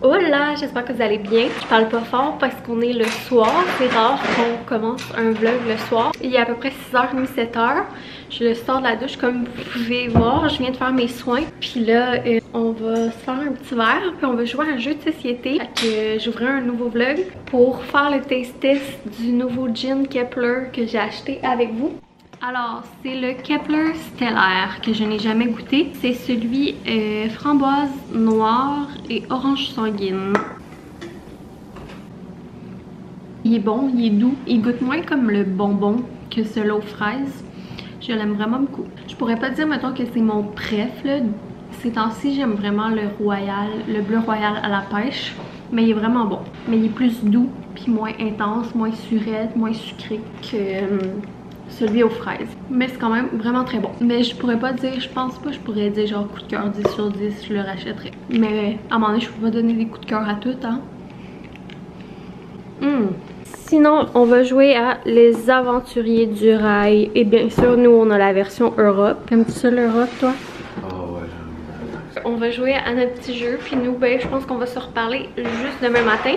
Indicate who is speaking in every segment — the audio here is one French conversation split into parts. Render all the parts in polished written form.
Speaker 1: Hola, j'espère que vous allez bien. Je parle pas fort parce qu'on est le soir. C'est rare qu'on commence un vlog le soir. Il y a à peu près 6h30, 7h. Je sors de la douche comme vous pouvez voir. Je viens de faire mes soins. Puis là, on va se faire un petit verre. Puis on va jouer à un jeu de société. Fait que j'ouvrirai un nouveau vlog pour faire le taste test du nouveau gin Kepler que j'ai acheté avec vous. Alors, c'est le Kepler Stellaire que je n'ai jamais goûté. C'est celui framboise noire et orange sanguine. Il est bon, il est doux. Il goûte moins comme le bonbon que celui aux fraises. Je l'aime vraiment beaucoup. Je pourrais pas dire, mettons, que c'est mon préf, là. Ces temps-ci, j'aime vraiment le royal, le bleu royal à la pêche. Mais il est vraiment bon. Mais il est plus doux, puis moins intense, moins surette, moins sucré que... celui aux fraises. Mais c'est quand même vraiment très bon. Mais je pourrais pas dire, je pense pas, je pourrais dire genre coup de cœur 10 sur 10, je le rachèterais. Mais à un moment donné, je peux pas donner des coups de cœur à tout, hein. Sinon, on va jouer à Les Aventuriers du Rail. Et bien sûr, nous, on a la version Europe. T'aimes-tu ça l'Europe, toi?
Speaker 2: Oh ouais, j'aime.
Speaker 1: On va jouer à notre petit jeu. Puis nous, ben, je pense qu'on va se reparler juste demain matin.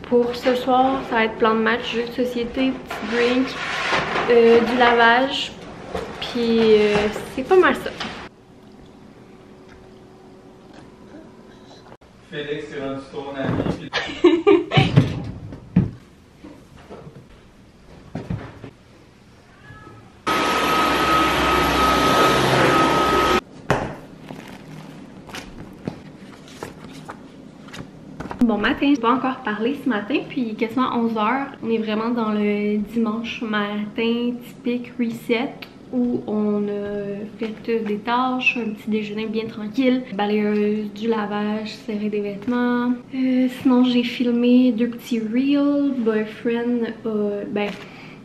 Speaker 1: Pour ce soir, ça va être plan de match, jeu de société, petit drink, du lavage, puis c'est pas mal ça.
Speaker 2: Félix, c'est rendu ton ami.
Speaker 1: Bon matin, je pas encore parlé ce matin, puis quasiment 11h. On est vraiment dans le dimanche matin typique reset où on a fait des tâches, un petit déjeuner bien tranquille, balayeuse, du lavage, serrer des vêtements. Sinon j'ai filmé 2 petits reels. Boyfriend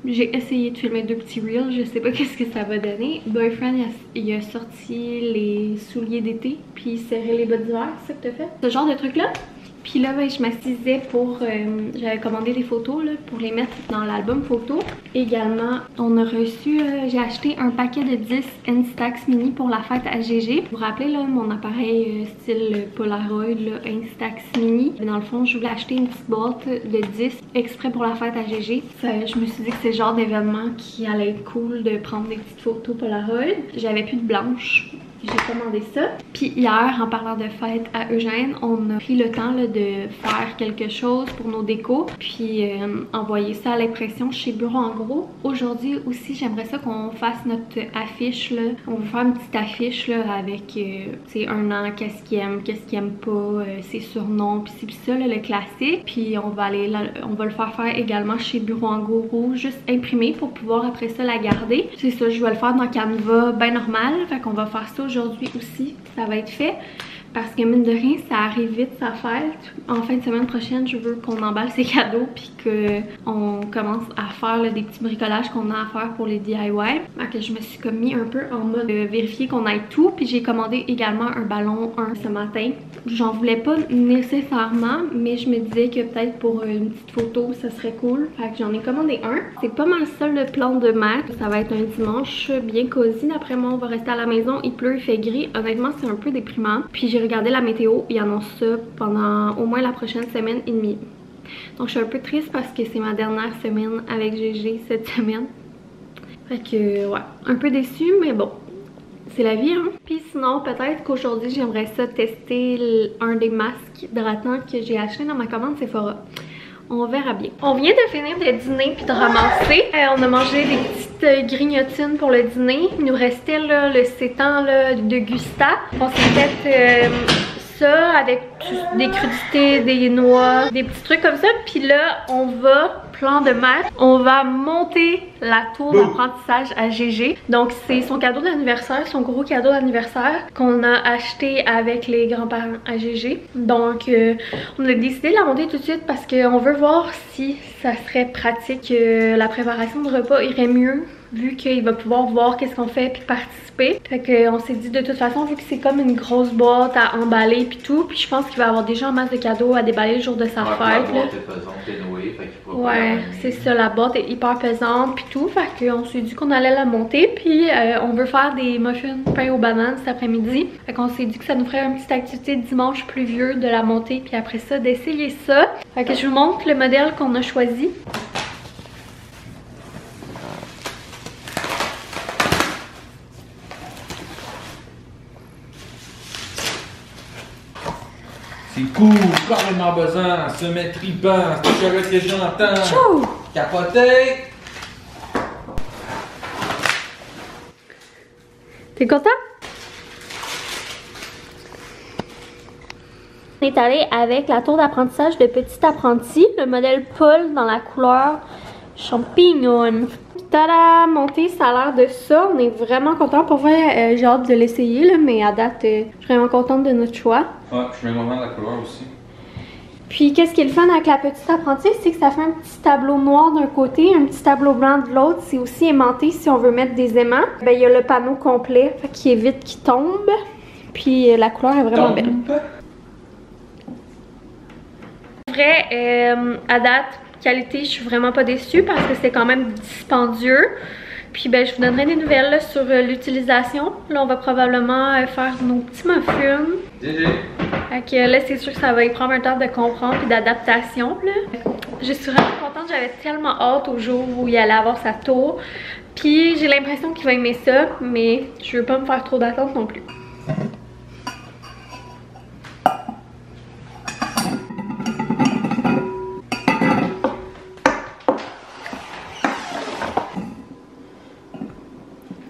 Speaker 1: j'ai essayé de filmer 2 petits reels, je sais pas qu'est-ce que ça va donner. Boyfriend, il a sorti les souliers d'été, puis serré les bottes d'hiver, c'est ça que t'as fait? Ce genre de truc là. Puis là, ben, je m'assisais pour... j'avais commandé des photos là, pour les mettre dans l'album photo. Également, on a reçu... j'ai acheté un paquet de 10 Instax Mini pour la fête à GG. Vous vous rappelez, là, mon appareil style Polaroid, là, Instax Mini. Dans le fond, je voulais acheter une petite boîte de 10 exprès pour la fête à GG. Je me suis dit que c'est le genre d'événement qui allait être cool de prendre des petites photos Polaroid. J'avais plus de blanches. J'ai commandé ça. Puis hier, en parlant de fête à Eugène, on a pris le temps là, de faire quelque chose pour nos décos. Puis envoyer ça à l'impression chez Bureau en Gros. Aujourd'hui aussi, j'aimerais ça qu'on fasse notre affiche. Là. On va faire une petite affiche là, avec un an, qu'est-ce qu'il aime pas, ses surnoms, puis c'est ça, là, le classique. Puis on va le faire également chez Bureau en Gros, juste imprimé pour pouvoir après ça la garder. C'est ça, je vais le faire dans Canva bien normal. Fait qu'on va faire ça aujourd'hui aussi, ça va être fait. Parce que mine de rien, ça arrive vite sa fête. En fin de semaine prochaine, je veux qu'on emballe ses cadeaux puis qu'on commence à faire là, des petits bricolages qu'on a à faire pour les DIY. Donc je me suis comme mis un peu en mode vérifier qu'on ait tout. Puis j'ai commandé également un ballon 1 ce matin. J'en voulais pas nécessairement, mais je me disais que peut-être pour une petite photo, ça serait cool. Fait que j'en ai commandé un. C'est pas mal ça le plan de match. Ça va être un dimanche bien cosy. D'après moi, on va rester à la maison. Il pleut, il fait gris. Honnêtement, c'est un peu déprimant. Puis j'ai regardé la météo, il annonce ça pendant au moins la prochaine semaine et demie. Donc je suis un peu triste parce que c'est ma dernière semaine avec GG cette semaine. Fait que ouais, un peu déçue, mais bon, c'est la vie, hein. Puis sinon, peut-être qu'aujourd'hui j'aimerais ça tester un des masques hydratants que j'ai acheté dans ma commande Sephora. On verra bien. On vient de finir de dîner puis de ramasser. On a mangé des petites grignotines pour le dîner. Il nous restait là, le sétan là, de Gusta. On s'est fait ça avec des crudités, des noix, des petits trucs comme ça. Puis là, on va, plan de match, on va monter la tour d'apprentissage à GG. Donc c'est son cadeau d'anniversaire, son gros cadeau d'anniversaire qu'on a acheté avec les grands-parents à GG. Donc on a décidé de la monter tout de suite parce qu'on veut voir si ça serait pratique, la préparation de repas irait mieux vu qu'il va pouvoir voir qu'est-ce qu'on fait puis participer. Fait qu'on s'est dit de toute façon, vu que c'est comme une grosse boîte à emballer puis tout, puis je pense qu'il va avoir déjà en masse de cadeaux à déballer le jour de sa fête.
Speaker 2: La boîte est pesante, est nouée, fait qu'il pourra pas
Speaker 1: ouais, c'est ça, la boîte est hyper pesante puis tout. Fait qu'on s'est dit qu'on allait la monter, puis on veut faire des muffins pain aux bananes cet après-midi. Fait qu'on s'est dit que ça nous ferait une petite activité dimanche pluvieux de la monter, puis après ça d'essayer ça. Fait que je vous montre le modèle qu'on a choisi.
Speaker 2: C'est cool, carrément besoin, se mettre tripant, c'est ce que j'entends.
Speaker 1: Tchou!
Speaker 2: Capoter!
Speaker 1: T'es content? On est allé avec la tour d'apprentissage de Petit Apprenti, le modèle Paul dans la couleur champignon. Tada! Monté, ça a l'air de ça. On est vraiment content. Pour vrai, j'ai hâte de l'essayer, mais à date, je suis vraiment contente de notre choix.
Speaker 2: Ouais, je suis vraiment de la couleur aussi.
Speaker 1: Puis, qu'est-ce qui est le fun avec la Petite Apprenti, c'est que ça fait un petit tableau noir d'un côté, un petit tableau blanc de l'autre. C'est aussi aimanté si on veut mettre des aimants. Ben, il y a le panneau complet, fait qu'il évite qu'il tombe. Puis, la couleur est vraiment belle. Vrai, à date, qualité, je suis vraiment pas déçue parce que c'est quand même dispendieux. Puis ben, je vous donnerai des nouvelles là, sur l'utilisation. Là, on va probablement faire nos petits muffins. Fait que là, c'est sûr que ça va y prendre un temps de comprendre et d'adaptation. Je suis vraiment contente, j'avais tellement hâte au jour où il allait avoir sa tour. Puis j'ai l'impression qu'il va aimer ça, mais je veux pas me faire trop d'attente non plus.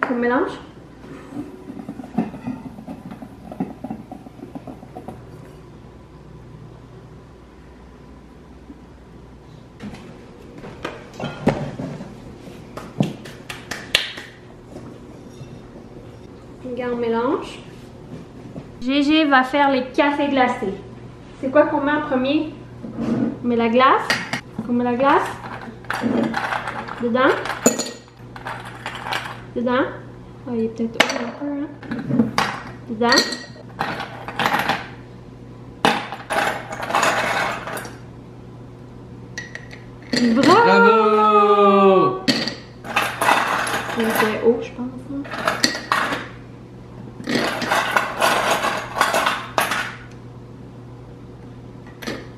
Speaker 1: On mélange. Regarde, on mélange. Gégé va faire les cafés glacés. C'est quoi qu'on met en premier? On met la glace. On met la glace. Dedans. Dedans. Oh, il est peut-être haut un peu, hein. Dedans. Bravo!
Speaker 2: Bravo!
Speaker 1: Il était haut, je pense. Hein.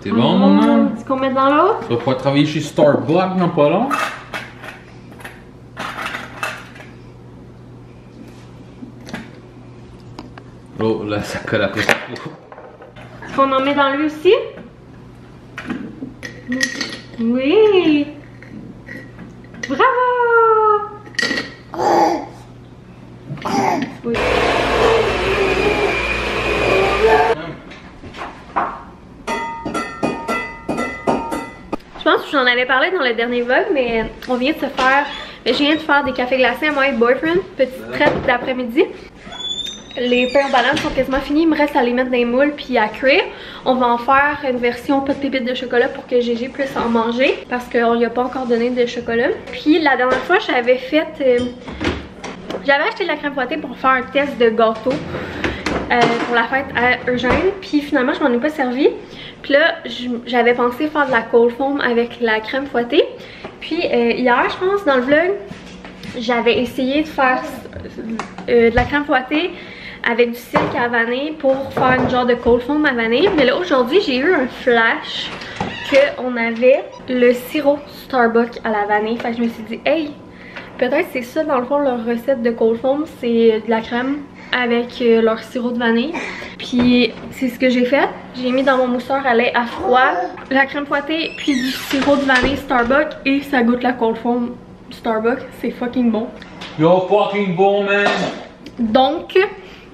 Speaker 2: C'est bon, maman?
Speaker 1: Est-ce qu'on met dans l'autre?
Speaker 2: Tu vas pouvoir travailler chez Starbucks dans pas long? Oh, là, ça colle après ça.
Speaker 1: Est-ce qu'on en met dans lui aussi? Oui! Bravo! Oui. Je pense que j'en avais parlé dans le dernier vlog, mais on vient de se faire... Je viens de faire des cafés glacés à moi et boyfriend. Petite traite d'après-midi. Les pains aux bananes sont quasiment finis, il me reste à les mettre dans les moules puis à cuire. On va en faire une version pas de pépites de chocolat pour que Gégé puisse en manger parce qu'on lui a pas encore donné de chocolat. Puis la dernière fois j'avais fait... j'avais acheté de la crème fouettée pour faire un test de gâteau pour la fête à Eugène. Puis finalement je m'en ai pas servi. Puis là j'avais pensé faire de la cold foam avec la crème fouettée. Puis hier je pense dans le vlog j'avais essayé de faire de la crème fouettée avec du silk à vanille pour faire une genre de cold foam à vanille. Mais là aujourd'hui j'ai eu un flash qu'on avait le sirop Starbucks à la vanille. Fait que je me suis dit hey, peut-être c'est ça dans le fond leur recette de cold foam, c'est de la crème avec leur sirop de vanille. Puis c'est ce que j'ai fait. J'ai mis dans mon mousseur à lait à froid la crème fouettée puis du sirop de vanille Starbucks et ça goûte la cold foam Starbucks. C'est fucking bon.
Speaker 2: Yo, fucking bon, man!
Speaker 1: Donc,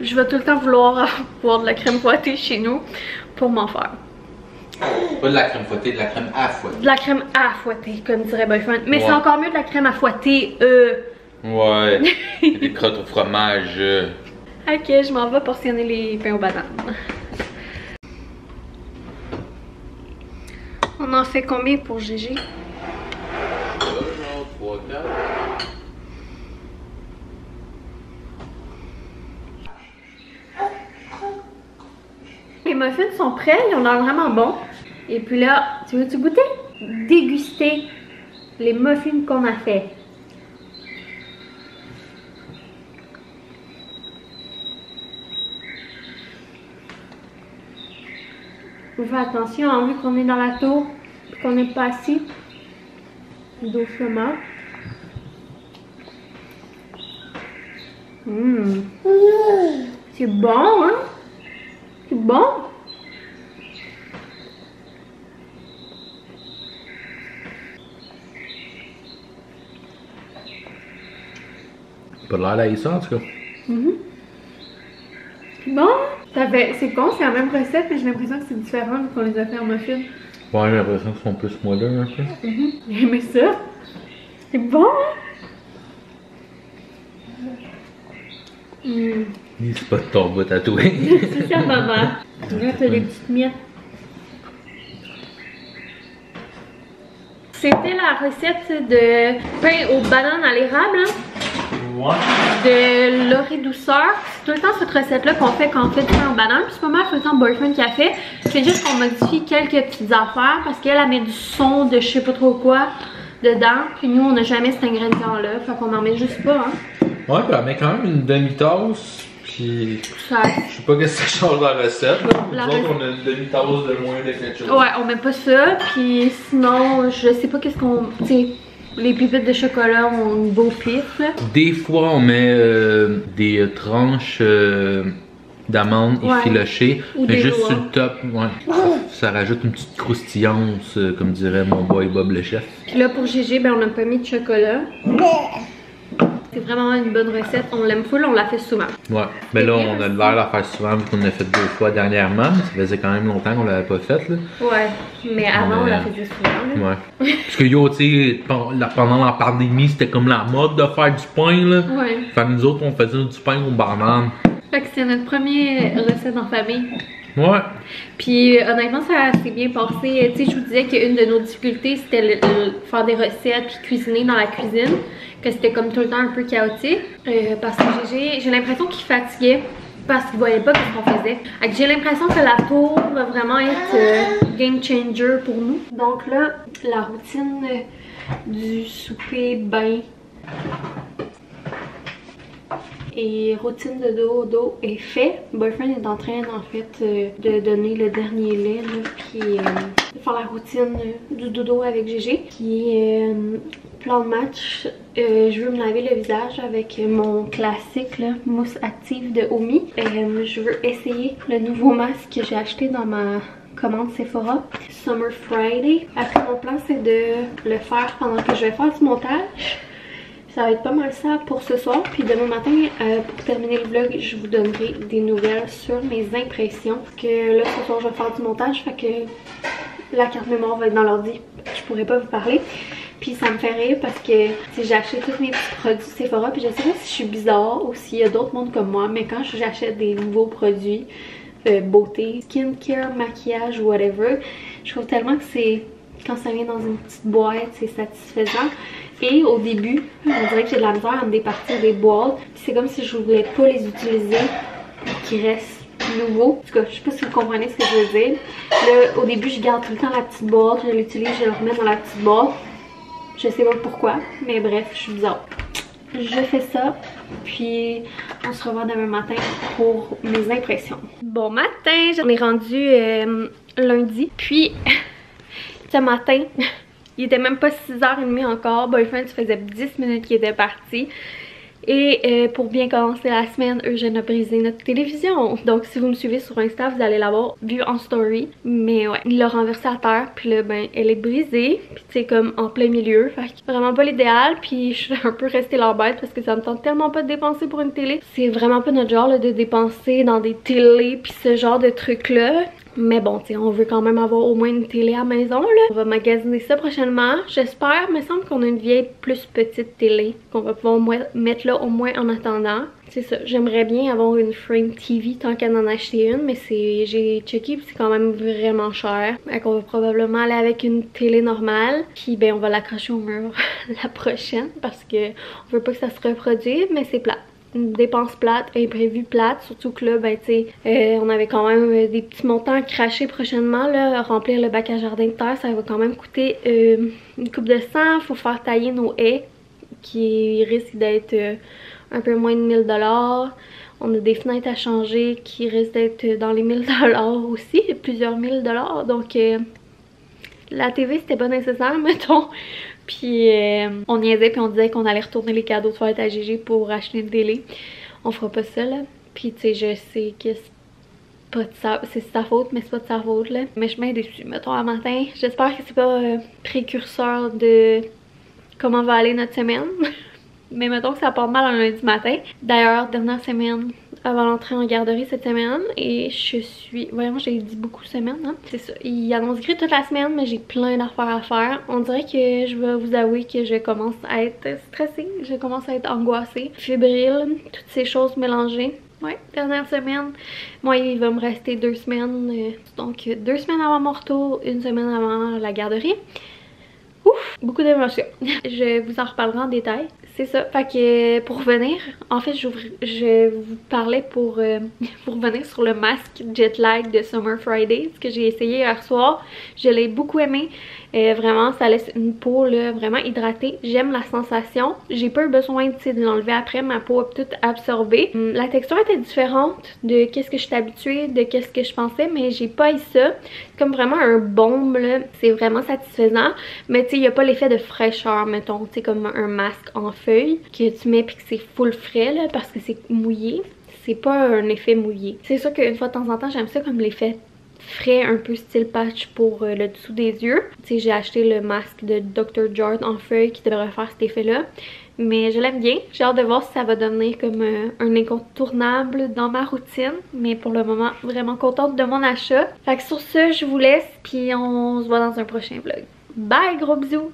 Speaker 1: je vais tout le temps vouloir avoir de la crème fouettée chez nous pour m'en faire.
Speaker 2: Pas de la crème fouettée, de la crème à fouetter.
Speaker 1: De la crème à fouetter, comme dirait boyfriend. Mais ouais, c'est encore mieux de la crème à fouetter.
Speaker 2: Ouais, des crottes au fromage.
Speaker 1: Ok, je m'en vais portionner les pains aux bananes. On en fait combien pour Gégé?
Speaker 2: 3, 4.
Speaker 1: muffins sont prêts, ils ont l'air vraiment bons. Et puis là, tu veux-tu goûter? Déguster les muffins qu'on a fait. Faut faire attention, hein, vu qu'on est dans la tour, qu'on n'est pas assis doucement. C'est bon, hein? C'est bon.
Speaker 2: Pas de l'air d'haïr en tout cas.
Speaker 1: C'est bon. C'est con, c'est la même recette, mais j'ai l'impression que c'est différent vu qu'on les a fait en muffins.
Speaker 2: Ouais, j'ai l'impression qu'ils sont plus moelleux un peu.
Speaker 1: J'ai aimé ça. C'est bon, hein?
Speaker 2: C'est pas de ton bout tatoué.
Speaker 1: C'est ça, maman. Là, t'as des petites miettes. C'était la recette de pain aux bananes à l'érable, hein?
Speaker 2: Ouais.
Speaker 1: De Laurie Douceur. C'est tout le temps cette recette-là qu'on fait quand on fait du pain aux bananes. Puis c'est pas mal tout le temps Boyfriend qui a fait. C'est juste qu'on modifie quelques petites affaires parce qu'elle met du son de je sais pas trop quoi dedans. Puis nous, on n'a jamais cet ingrédient-là. Fait qu'on en met juste pas, hein.
Speaker 2: Ouais, puis elle met quand même une demi-tasse. Puis.
Speaker 1: Ça...
Speaker 2: Je sais pas qu'est-ce que ça change la recette, là.
Speaker 1: La
Speaker 2: Nous autres, on a une demi-tasse de moins de quelque chose.
Speaker 1: Ouais, on met pas ça. Puis sinon, je sais pas qu'est-ce qu'on. Tu sais, les pépites de chocolat ont une beau pif, là.
Speaker 2: Des fois, on met des tranches d'amandes effilochées. Mais juste sur le top, ouais. Ça rajoute une petite croustillance, comme dirait mon boy Bob le chef.
Speaker 1: Puis là, pour Gégé, ben, on a pas mis de chocolat. C'est vraiment une bonne recette, on l'aime full, on la fait souvent. Ouais,
Speaker 2: mais là on a l'air de la faire souvent vu qu'on l'a fait 2 fois dernièrement. Ça faisait quand même longtemps qu'on l'avait pas faite là.
Speaker 1: Ouais, mais avant on la faisait souvent là.
Speaker 2: Ouais. Parce que yo, tu sais, pendant la pandémie, c'était comme la mode de faire du pain là.
Speaker 1: Ouais.
Speaker 2: Fait que nous autres on faisait du pain aux bananes.
Speaker 1: Fait que c'est notre première recette en famille.
Speaker 2: Ouais.
Speaker 1: Puis honnêtement ça s'est bien passé. Tu sais, je vous disais qu'une de nos difficultés c'était faire des recettes puis cuisiner dans la cuisine. Que c'était comme tout le temps un peu chaotique. Parce que j'ai l'impression qu'il fatiguait parce qu'il voyait pas ce qu'on faisait. J'ai l'impression que la tour va vraiment être game changer pour nous. Donc là, la routine du souper bain et routine de dodo est fait. Boyfriend est en train en fait de donner le dernier lait là, puis de faire la routine du dodo avec Gégé. Puis plan de match, je veux me laver le visage avec mon classique là, mousse active de Omi. Je veux essayer le nouveau masque que j'ai acheté dans ma commande Sephora, Summer Friday. Après mon plan c'est de le faire pendant que je vais faire du montage. Ça va être pas mal ça pour ce soir. Puis demain matin, pour terminer le vlog, je vous donnerai des nouvelles sur mes impressions. Parce que là, ce soir, je vais faire du montage. Fait que la carte mémoire va être dans l'ordi. Je pourrais pas vous parler. Puis ça me fait rire parce que j'ai acheté tous mes petits produits Sephora. Puis je sais pas si je suis bizarre ou s'il y a d'autres mondes comme moi. Mais quand j'achète des nouveaux produits, beauté, skincare, maquillage, whatever, je trouve tellement que c'est... Quand ça vient dans une petite boîte, c'est satisfaisant. Et au début, on dirait que j'ai de la misère à me départir des boîtes. Puis c'est comme si je voulais pas les utiliser pour qu'ils restent nouveaux. En tout cas, je sais pas si vous comprenez ce que je veux dire. Là, au début, je garde tout le temps la petite boîte. Je l'utilise, je le remets dans la petite boîte. Je sais pas pourquoi, mais bref, je suis bizarre. Je fais ça, puis on se revoit demain matin pour mes impressions. Bon matin, j'en ai rendu lundi. Puis... Ce matin, il était même pas 6h30 encore. Boyfriend, ça faisait 10 minutes qu'il était parti. Et pour bien commencer la semaine, Eugène a brisé notre télévision. Donc si vous me suivez sur Insta, vous allez l'avoir vu en story. Mais ouais, il l'a renversée à terre. Puis là, ben, elle est brisée. Puis c'est comme en plein milieu. Fait que vraiment pas l'idéal. Puis je suis un peu restée leur bête parce que ça me tente tellement pas de dépenser pour une télé. C'est vraiment pas notre genre là, de dépenser dans des télés puis ce genre de trucs là. Mais bon, tu sais, on veut quand même avoir au moins une télé à la maison, là. On va magasiner ça prochainement, j'espère. Il me semble qu'on a une vieille plus petite télé qu'on va pouvoir mettre là au moins en attendant. C'est ça, j'aimerais bien avoir une Frame TV tant qu'à en acheter une, mais j'ai checké puis c'est quand même vraiment cher. Donc on va probablement aller avec une télé normale, puis ben on va l'accrocher au mur la prochaine parce que on veut pas que ça se reproduise, mais c'est plat. une dépense plate, imprévue plate, surtout que là, ben tu sais, on avait quand même des petits montants à cracher prochainement, là, remplir le bac à jardin de terre, ça va quand même coûter une coupe de 100, faut faire tailler nos haies, qui risquent d'être un peu moins de 1000 $. On a des fenêtres à changer qui risquent d'être dans les 1000 $ aussi, plusieurs 1000 $, donc la TV c'était pas nécessaire, mettons. Puis on niaisait puis on disait qu'on allait retourner les cadeaux de fête à Gégé pour acheter une télé. On fera pas ça là. Puis tu sais, je sais que c'est sa faute, mais c'est pas de sa faute là. Mais je suis bien déçue, mettons, à matin. J'espère que c'est pas précurseur de comment va aller notre semaine. Mais mettons que ça part mal un lundi matin. D'ailleurs, dernière semaine avant l'entrée en garderie cette semaine. Et je suis... Voyons, j'ai dit beaucoup semaine, hein. C'est ça. Il annonce gris toute la semaine, mais j'ai plein d'affaires à faire. On dirait que je vais vous avouer que je commence à être stressée. Je commence à être angoissée, fébrile, toutes ces choses mélangées. Ouais, dernière semaine. Moi, il va me rester 2 semaines. Donc, 2 semaines avant mon retour, 1 semaine avant la garderie. Ouf, beaucoup d'émotions. Je vous en reparlerai en détail. C'est ça. Fait que pour revenir, en fait, je vous parlais pour revenir sur le masque jet lag de Summer Fridays que j'ai essayé hier soir. Je l'ai beaucoup aimé. Vraiment, ça laisse une peau là, vraiment hydratée. J'aime la sensation. J'ai pas eu besoin de l'enlever après. Ma peau a toute absorbé. La texture était différente de qu'est-ce que je suis habituée, de qu'est-ce que je pensais, mais j'ai pas eu ça. C'est comme vraiment un baume là. C'est vraiment satisfaisant. Mais tu sais, il n'y a pas l'effet de fraîcheur, mettons. Tu sais, comme un masque en feuille que tu mets puis que c'est full frais là parce que c'est mouillé. C'est pas un effet mouillé. C'est sûr qu'une fois de temps en temps, j'aime ça comme l'effet frais, un peu style patch pour le dessous des yeux. Tu sais, j'ai acheté le masque de Dr. Jart en feuille qui devrait faire cet effet-là. Mais je l'aime bien. J'ai hâte de voir si ça va devenir comme un incontournable dans ma routine. Mais pour le moment, vraiment contente de mon achat. Fait que sur ce, je vous laisse puis on se voit dans un prochain vlog. Bye, gros bisous!